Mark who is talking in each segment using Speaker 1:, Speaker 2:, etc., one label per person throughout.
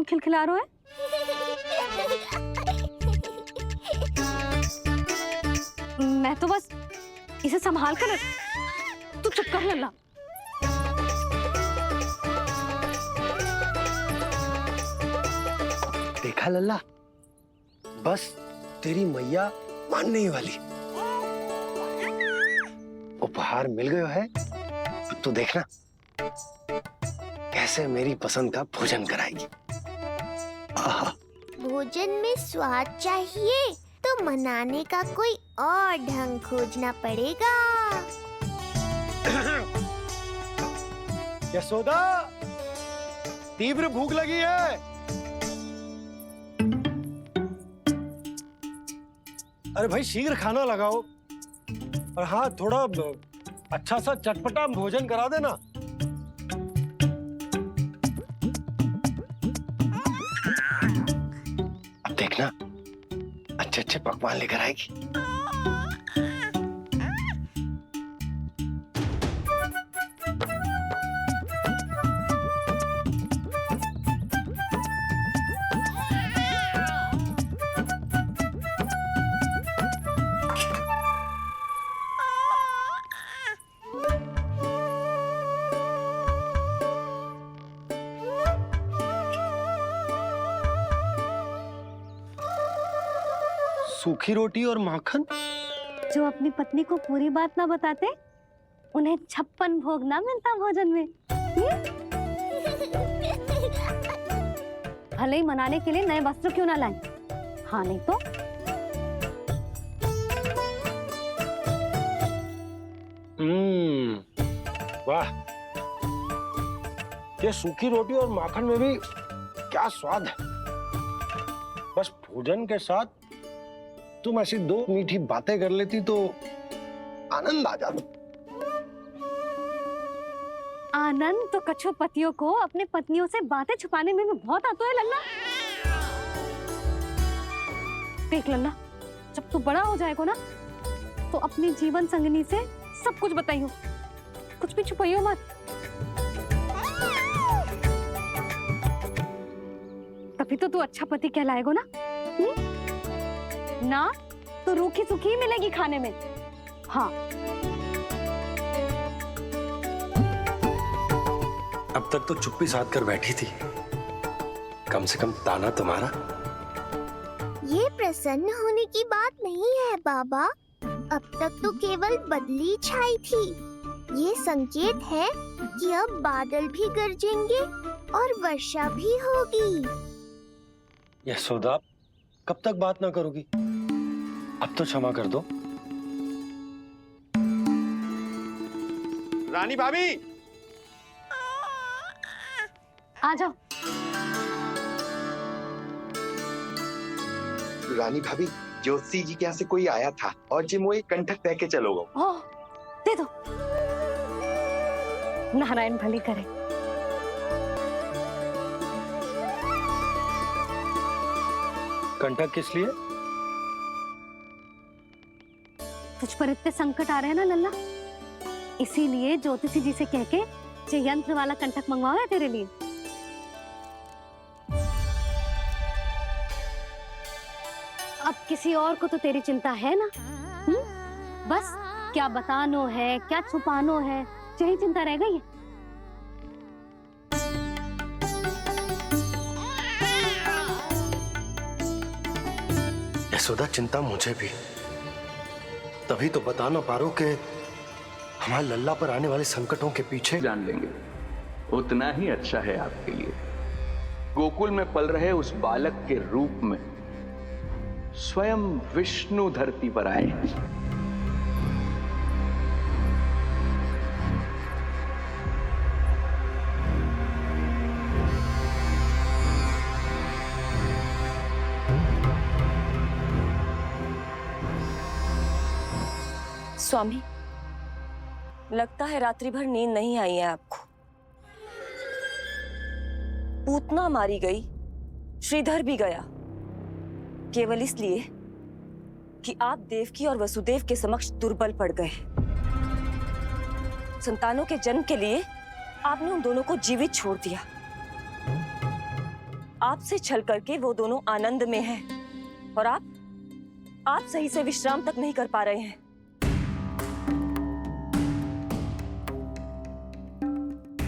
Speaker 1: क्यों खिलखिला रहे हो? मैं तो बस इसे संभाल कर। तू चुप कर लल्ला।
Speaker 2: देखा लल्ला, बस तेरी मैया मानने ही वाली। उपहार मिल गयो है, तो देखना कैसे मेरी पसंद का भोजन कराएगी।
Speaker 3: भोजन में स्वाद चाहिए तो मनाने का कोई और ढंग खोजना पड़ेगा।
Speaker 2: यशोदा, तीव्र भूख लगी है। अरे भाई शीघ्र खाना लगाओ, और हाँ थोड़ा अच्छा सा चटपटा भोजन करा देना। अब देखना अच्छे अच्छे पकवान लेकर आएगी। सूखी रोटी और माखन।
Speaker 1: जो अपनी पत्नी को पूरी बात ना बताते, उन्हें 56 भोग ना मिलता भोजन में। भले ही मनाने के लिए नए वस्त्र क्यों ना लाएं, हाँ नहीं तो
Speaker 2: वाह, ये सूखी रोटी और माखन में भी क्या स्वाद है। बस भोजन के साथ तुम ऐसी दो मीठी बातें कर लेती तो आनंद आ जाता।
Speaker 1: आनंद तो कछुआ पतियों को अपने पत्नियों से बातें छुपाने में भी बहुत आता है लल्ला। देख लल्ला, जब तू बड़ा हो जाएगा ना, तो अपनी जीवन संगिनी से सब कुछ बताइयो, कुछ भी छुपाइयो मत। तभी तो तू अच्छा पति कहलाएगा ना। ना तो रूखी सूखी मिलेगी खाने में। हाँ,
Speaker 2: अब तक तो चुप्पी साध कर बैठी थी, कम से कम ताना तुम्हारा।
Speaker 3: ये प्रसन्न होने की बात नहीं है बाबा, अब तक तो केवल बदली छाई थी। ये संकेत है कि अब बादल भी गरजेंगे और वर्षा भी होगी।
Speaker 2: यशोदा, कब तक बात ना करोगी? अब तो क्षमा कर दो।
Speaker 4: रानी भाभी,
Speaker 1: आ जाओ।
Speaker 4: रानी भाभी, ज्योति जी के यहाँ से कोई आया था और जी मुझे कंठक दे के चलो गो।
Speaker 1: ओह, दे दो। नारायण भली करे।
Speaker 2: कंठक किस लिए?
Speaker 1: तुझ पर इतने संकट आ रहे हैं ना लल्ला, इसीलिए ज्योतिषी जी से कह के ये यंत्र वाला कंठक मंगवाया है तेरे लिए। अब किसी और को तो तेरी चिंता है ना? बस क्या बतानो है, क्या छुपानो है, यही चिंता रह गई है।
Speaker 2: यशोदा, चिंता मुझे भी, तभी तो बता ना पा रहा हूं कि हमारे लल्ला पर आने वाले संकटों के पीछे।
Speaker 5: जान लेंगे उतना ही अच्छा है आपके लिए। गोकुल में पल रहे उस बालक के रूप में स्वयं विष्णु धरती पर आए हैं।
Speaker 6: स्वामी, लगता है रात्रि भर नींद नहीं आई है आपको। पूतना मारी गई, श्रीधर भी गया, केवल इसलिए कि आप देवकी और वसुदेव के समक्ष दुर्बल पड़ गए। संतानों के जन्म के लिए आपने उन दोनों को जीवित छोड़ दिया। आपसे छल करके वो दोनों आनंद में हैं और आप सही से विश्राम तक नहीं कर पा रहे हैं।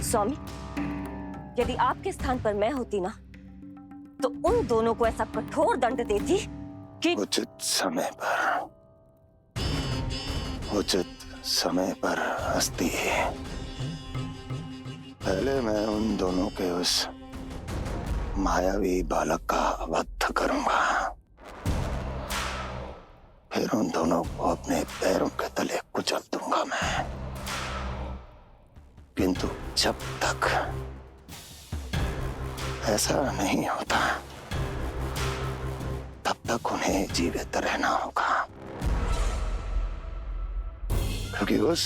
Speaker 6: स्वामी, यदि आपके स्थान पर मैं होती ना, तो उन दोनों को ऐसा कठोर दंड देती कि
Speaker 7: उचित समय पर हस्ती। पहले मैं उन दोनों के उस मायावी बालक का वध करूंगा, फिर उन दोनों को अपने पैरों के तले कुचल दूंगा मैं। किंतु जब तक ऐसा नहीं होता, तब तक उन्हें जीवित रहना होगा, क्योंकि उस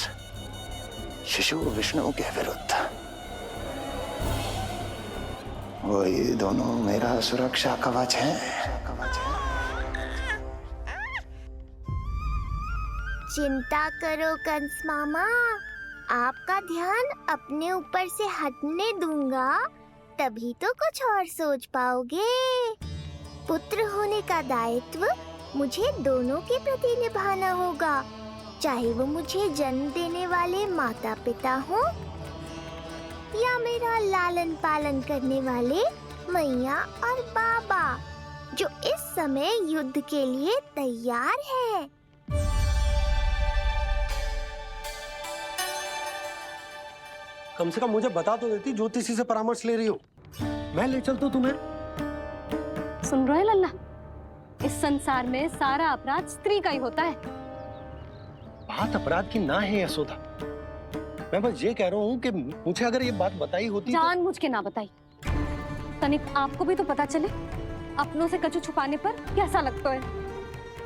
Speaker 7: शिशु विष्णु के विरुद्ध वही दोनों मेरा सुरक्षा कवच है।
Speaker 3: चिंता करो कंस मामा, आपका ध्यान अपने ऊपर से हटने दूंगा, तभी तो कुछ और सोच पाओगे। पुत्र होने का दायित्व मुझे दोनों के प्रति निभाना होगा, चाहे वो मुझे जन्म देने वाले माता पिता हो या मेरा लालन पालन करने वाले मैया और बाबा, जो इस समय युद्ध के लिए तैयार है।
Speaker 2: कम से कम मुझे बता तो देती, ज्योतिषी से परामर्श ले रही हो, मैं ले चलता तुम्हें।
Speaker 1: सुन रहे लल्ला, इस संसार में सारा अपराध स्त्री का ही होता है।
Speaker 2: बात अपराध की ना है यशोदा, मैं बस ये कह रहा हूँ कि मुझे अगर ये बात बताई होती
Speaker 1: जान मुझ के ना बताई, तनिक आपको भी तो पता चले अपनों से कछु छुपाने पर कैसा लगता है।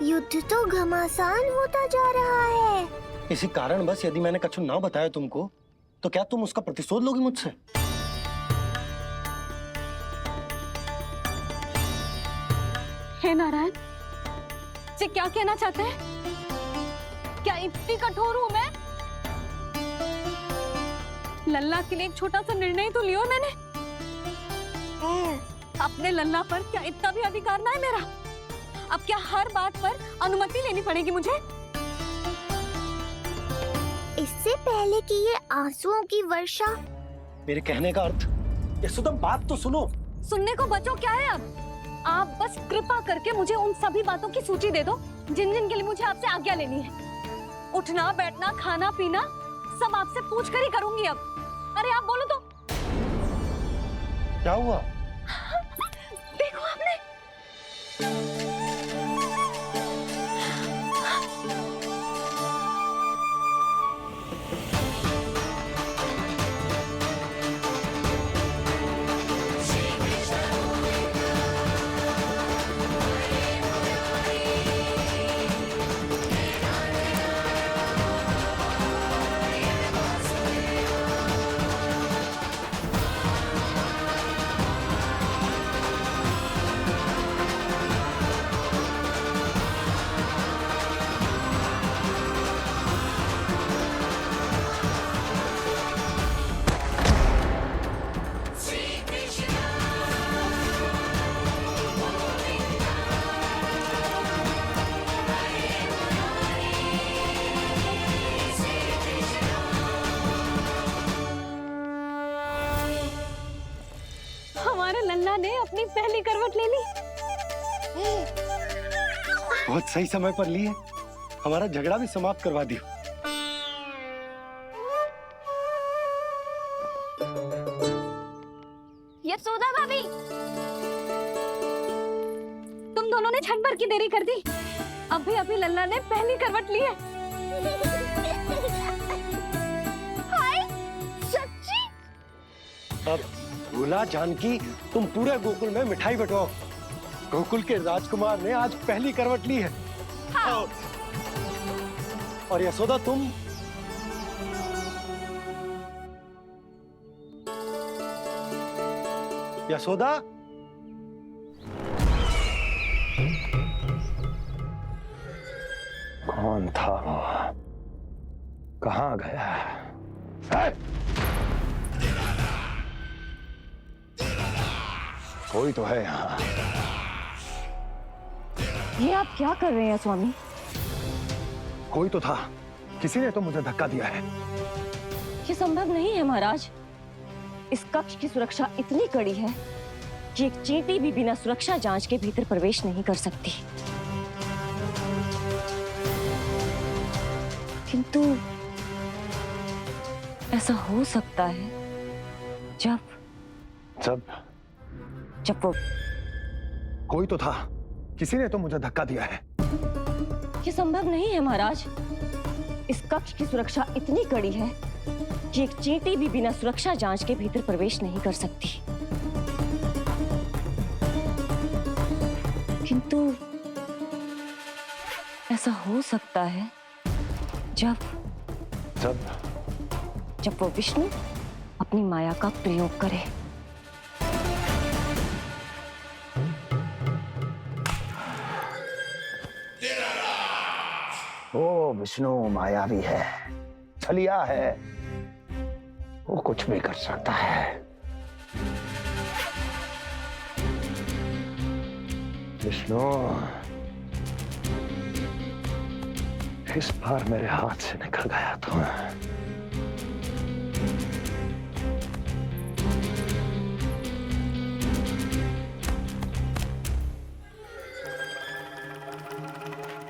Speaker 3: युद्ध तो घमासान होता जा रहा है।
Speaker 2: इसी कारण बस यदि मैंने कछु ना बताया तुमको, तो क्या तुम उसका प्रतिशोध लोगी मुझसे?
Speaker 1: हे नारायण, जी क्या कहना चाहते हैं? क्या इतनी कठोर हूं मैं? लल्ला के लिए एक छोटा सा निर्णय तो लियो मैंने। अपने लल्ला पर क्या इतना भी अधिकार ना है मेरा? अब क्या हर बात पर अनुमति लेनी पड़ेगी मुझे?
Speaker 3: इससे पहले कि ये आंसुओं की वर्षा।
Speaker 2: मेरे कहने का अर्थ, यशोदा बात तो सुनो।
Speaker 1: सुनने को बचो क्या है अब? आप बस कृपा करके मुझे उन सभी बातों की सूची दे दो जिन जिन के लिए मुझे आपसे आज्ञा लेनी है। उठना बैठना खाना पीना सब आपसे पूछ कर ही करूंगी अब। अरे आप बोलो तो।
Speaker 2: क्या हुआ?
Speaker 1: देखो आपने। हमारे लल्ला ने अपनी पहली करवट ले ली।
Speaker 2: बहुत सही समय पर ली है, हमारा झगड़ा भी समाप्त करवा दियो।
Speaker 1: यशोदा भाभी, तुम दोनों ने क्षण भर की देरी कर दी। अभी लल्ला ने पहली करवट ली है।
Speaker 3: हाय, सच्ची?
Speaker 2: अब भूला जानकी, तुम पूरे गोकुल में मिठाई बंटवाओ। गोकुल के राजकुमार ने आज पहली करवट ली है।
Speaker 3: हाँ।
Speaker 2: और यशोदा तुम यशोदा,
Speaker 7: कौन था वो? कहाँ गया? है? कोई तो है यहाँ।
Speaker 6: ये आप क्या कर रहे हैं स्वामी?
Speaker 7: कोई तो था, किसी ने तो मुझे धक्का दिया है।
Speaker 6: ये संभव नहीं है महाराज। इस कक्ष की सुरक्षा इतनी कड़ी है कि एक चींटी भी बिना सुरक्षा जांच के भीतर प्रवेश नहीं कर सकती। किंतु ऐसा हो सकता है जब वो
Speaker 7: कोई तो था, किसी ने तो मुझे धक्का दिया है।
Speaker 6: ये संभव नहीं है महाराज। इस कक्ष की सुरक्षा इतनी कड़ी है कि एक चींटी भी बिना सुरक्षा जांच के भीतर प्रवेश नहीं कर सकती। किंतु ऐसा हो सकता है जब वो विष्णु अपनी माया का प्रयोग करे।
Speaker 7: ओ विष्णु मायावी है, छलिया है, वो कुछ भी कर सकता है। विष्णु, इस बार मेरे हाथ से निकल गया तो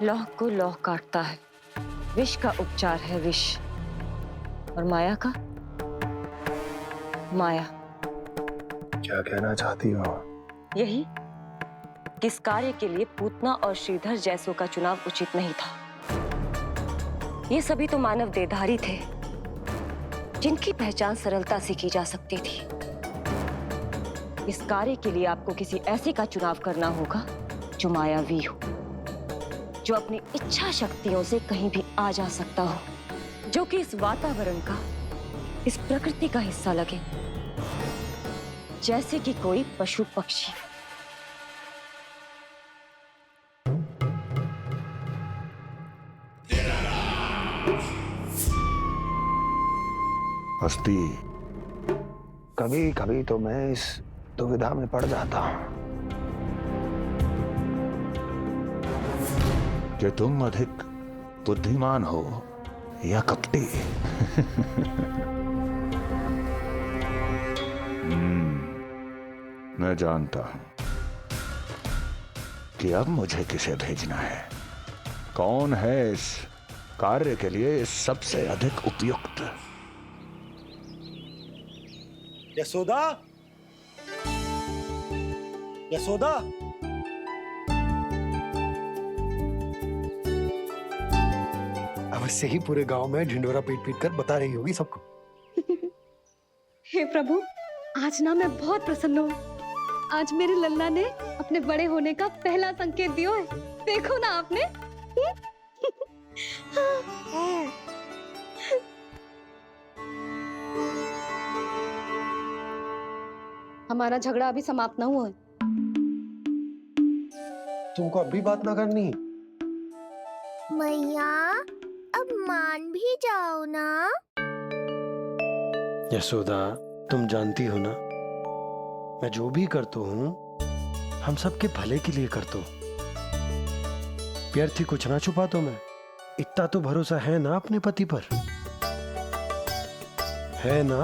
Speaker 6: लौह को लौह काटता है। विष का उपचार है विष, और माया का माया।
Speaker 7: क्या कहना चाहती हो?
Speaker 6: यही कि इस कार्य के लिए पूतना और श्रीधर जैसों का चुनाव उचित नहीं था। ये सभी तो मानव देहधारी थे जिनकी पहचान सरलता से की जा सकती थी। इस कार्य के लिए आपको किसी ऐसे का चुनाव करना होगा जो मायावी हो, जो अपनी इच्छा शक्तियों से कहीं भी आ जा सकता हो, जो कि इस वातावरण का, इस प्रकृति का हिस्सा लगे, जैसे कि कोई पशु पक्षी।
Speaker 7: हस्ती, कभी कभी तो मैं इस दुविधा में पड़ जाता हूं कि तुम अधिक बुद्धिमान हो या कपटी। मैं जानता हूं कि अब मुझे किसे भेजना है, कौन है इस कार्य के लिए सबसे अधिक उपयुक्त।
Speaker 2: यशोदा, यशोदा, अवश्य ही पूरे गांव में ढिंडोरा पीट पीट कर बता रही होगी सबको।
Speaker 1: हे प्रभु, आज ना मैं बहुत प्रसन्न हूँ। आज मेरे लल्ला ने अपने बड़े होने का पहला संकेत दिया है। देखो ना आपने। हमारा झगड़ा अभी समाप्त ना हुआ है।
Speaker 2: तुमको अब भी बात ना करनी?
Speaker 3: मैया, अब मान भी जाओ ना।
Speaker 2: यशोदा, तुम जानती हो ना, मैं जो भी करता हूँ हम सबके भले के लिए करता हूँ। व्यर्थ ही कुछ ना छुपा तो मैं। इतना तो भरोसा है ना अपने पति पर, है ना?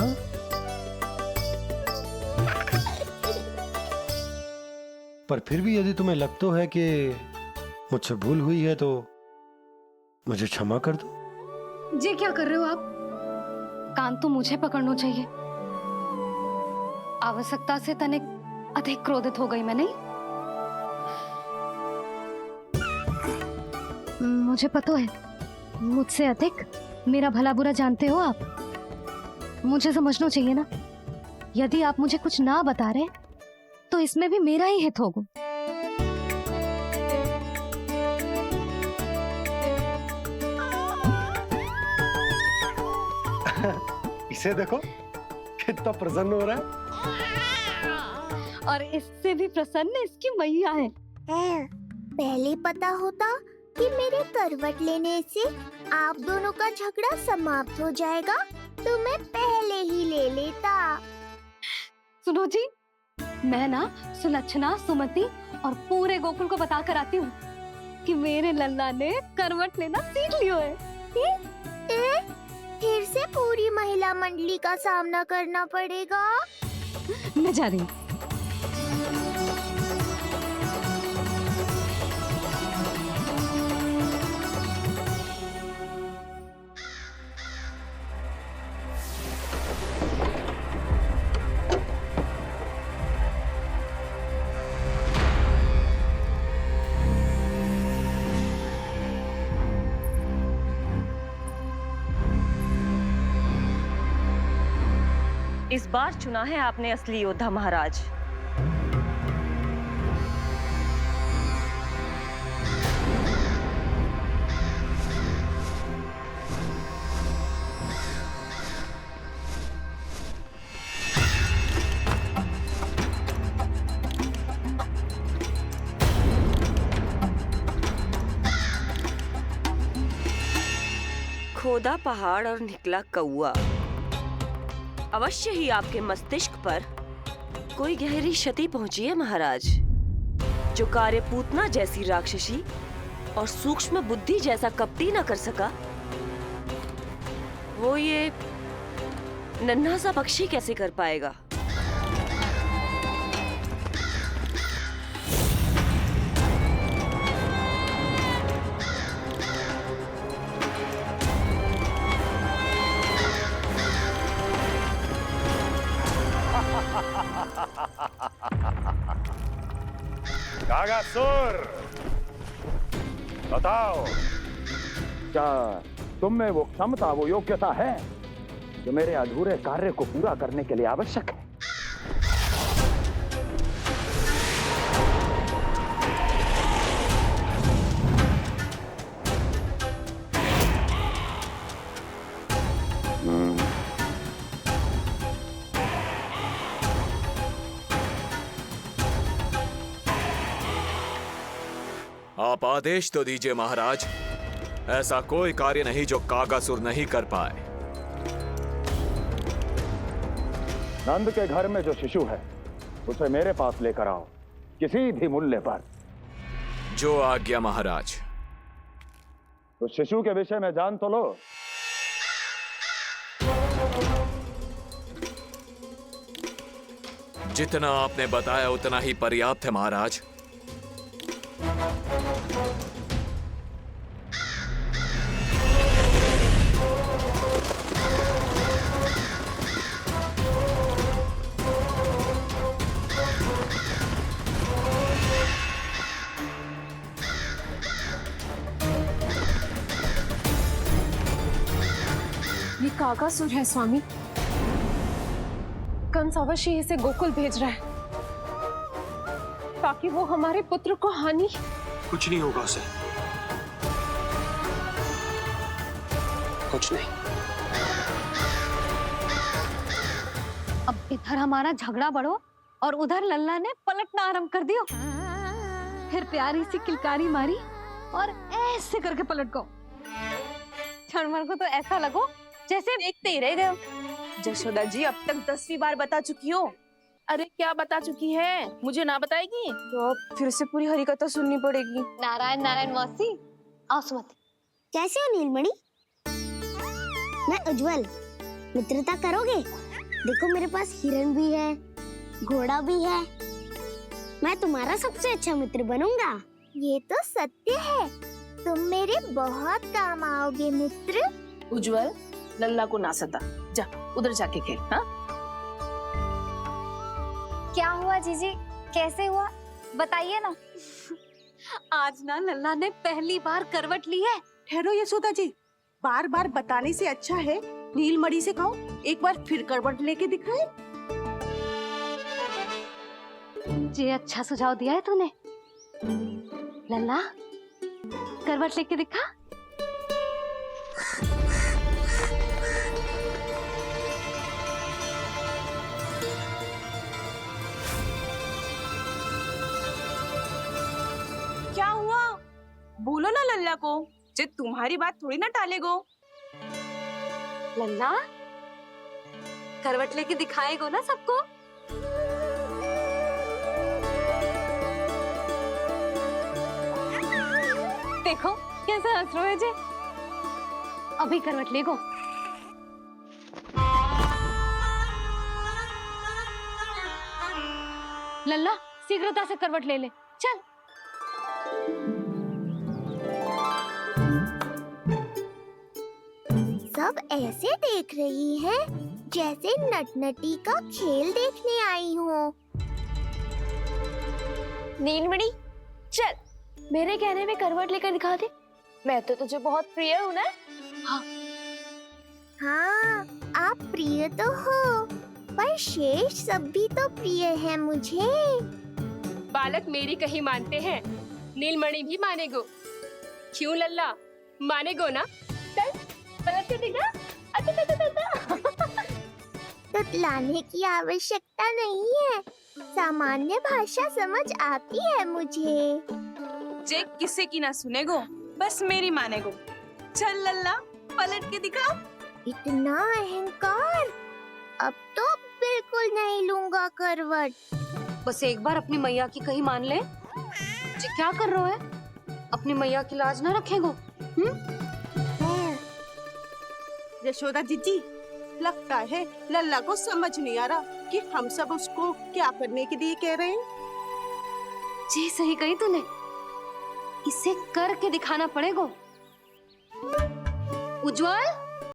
Speaker 2: पर फिर भी यदि तुम्हें लगता है कि मुझसे भूल हुई है तो मुझे क्षमा कर दो।
Speaker 1: ये क्या कर रहे हो आप? कान तो मुझे पकड़ना चाहिए। आवश्यकता से तनिक अधिक क्रोधित हो गई मैं, नहीं? मुझे पता है, मुझसे अधिक मेरा भला बुरा जानते हो आप। मुझे समझना चाहिए ना, यदि आप मुझे कुछ ना बता रहे तो इसमें भी मेरा ही हित होगा।
Speaker 2: इसे देखो कितना प्रसन्न हो रहा है।
Speaker 1: और इससे भी प्रसन्न इसकी मैया है।
Speaker 3: पहले पता होता कि मेरे करवट लेने से आप दोनों का झगड़ा समाप्त हो जाएगा तो मैं पहले ही ले लेता।
Speaker 1: सुनो जी, मैं ना सुलक्षणा, सुमति और पूरे गोकुल को बता कर आती हूँ कि मेरे लल्ला ने करवट लेना सीख लियो है।
Speaker 3: फिर से पूरी महिला मंडली का सामना करना पड़ेगा।
Speaker 1: मैं जा रही हूँ।
Speaker 6: इस बार चुना है आपने असली योद्धा महाराज। खोदा पहाड़ और निकला कौआ। अवश्य ही आपके मस्तिष्क पर कोई गहरी क्षति पहुंची है महाराज। जो कार्य पूतना जैसी राक्षसी और सूक्ष्म बुद्धि जैसा कपटी न कर सका, वो ये नन्हा सा पक्षी कैसे कर पाएगा?
Speaker 7: कागासुर, बताओ, क्या तुम में वो क्षमता, वो योग्यता है जो मेरे अधूरे कार्य को पूरा करने के लिए आवश्यक है?
Speaker 8: आप आदेश तो दीजिए महाराज। ऐसा कोई कार्य नहीं जो कागासुर नहीं कर पाए।
Speaker 7: नंद के घर में जो शिशु है उसे मेरे पास लेकर आओ, किसी भी मूल्य पर।
Speaker 8: जो आज्ञा महाराज।
Speaker 7: उस शिशु के विषय में जान तो लो।
Speaker 8: जितना आपने बताया उतना ही पर्याप्त है महाराज।
Speaker 1: ये कागासुर है स्वामी। कंस अवश्य इसे गोकुल भेज रहा है ताकि वो हमारे पुत्र को हानि।
Speaker 2: कुछ नहीं होगा उसे, कुछ नहीं।
Speaker 1: अब इधर हमारा झगड़ा बढ़ो और उधर लल्ला ने पलटना आरंभ कर दियो। फिर प्यारी सी किलकारी मारी और ऐसे करके पलट गो। क्षणभर को तो ऐसा लगो जैसे देखते ही रह गए।
Speaker 9: जशोदा जी अब तक 10वीं बार बता चुकी हो। अरे क्या बता चुकी है, मुझे ना बताएगी तो अब फिर से पूरी हरिकथा सुननी पड़ेगी।
Speaker 1: नारायण नारायण मौसी। आओ सुमति।
Speaker 3: कैसे हो नीलमणि? मैं उज्जवल, मित्रता करोगे? देखो मेरे पास हिरन भी है, घोड़ा भी है। मैं तुम्हारा सबसे अच्छा मित्र बनूंगा। ये तो सत्य है, तुम मेरे बहुत काम आओगे मित्र।
Speaker 9: उज्जवल, लल्ला को ना सता, जा उधर जाके खेल। हाँ,
Speaker 1: क्या हुआ जीजी, कैसे हुआ बताइए ना। आज ना लल्ला ने पहली बार करवट ली है।
Speaker 10: ठहरो यशोदा जी, बार बार बताने से अच्छा है नीलमणि से कहो एक बार फिर करवट लेके दिखाए।
Speaker 1: ये अच्छा सुझाव दिया है तूने। लल्ला करवट लेके दिखा।
Speaker 9: क्या हुआ? बोलो ना लल्ला को, जे तुम्हारी बात थोड़ी ना टालेगो।
Speaker 1: लल्ला करवट लेके दिखाएगो ना सबको। देखो कैसे हंस रहे जे। अभी करवट ले गो। लल्ला शीघ्रता से करवट ले ले, चल।
Speaker 3: सब ऐसे देख रही है जैसे नटनटी का खेल देखने आई हूँ।
Speaker 9: नीलमणि चल, मेरे कहने में करवट लेकर दिखा दे। मैं तो तुझे बहुत प्रिय हूँ ना।
Speaker 3: हाँ, आप प्रिय तो हो, पर शेष सब भी तो प्रिय है मुझे।
Speaker 11: बालक मेरी कहीं मानते हैं, नीलमणि भी मानेगो। क्यों लल्ला, मानेगो ना? चल पलट के दिखा।
Speaker 3: तुतलाने की आवश्यकता नहीं है, सामान्य भाषा समझ आती है मुझे।
Speaker 9: जे किसी की ना सुनेगो, बस मेरी मानेगो। चल लल्ला पलट के दिखा।
Speaker 3: इतना अहंकार, अब तो बिल्कुल नहीं लूंगा करवट।
Speaker 6: बस एक बार अपनी मैया की कहीं मान ले। जी क्या कर रहे हो? अपनी मैया की लाज ना रखेगो?
Speaker 10: यशोदा जीजी, लगता है लल्ला को समझ नहीं आ रहा कि हम सब उसको क्या करने के लिए कह रहे हैं।
Speaker 1: जी सही कही तूने, इसे करके दिखाना पड़ेगा। उज्जवल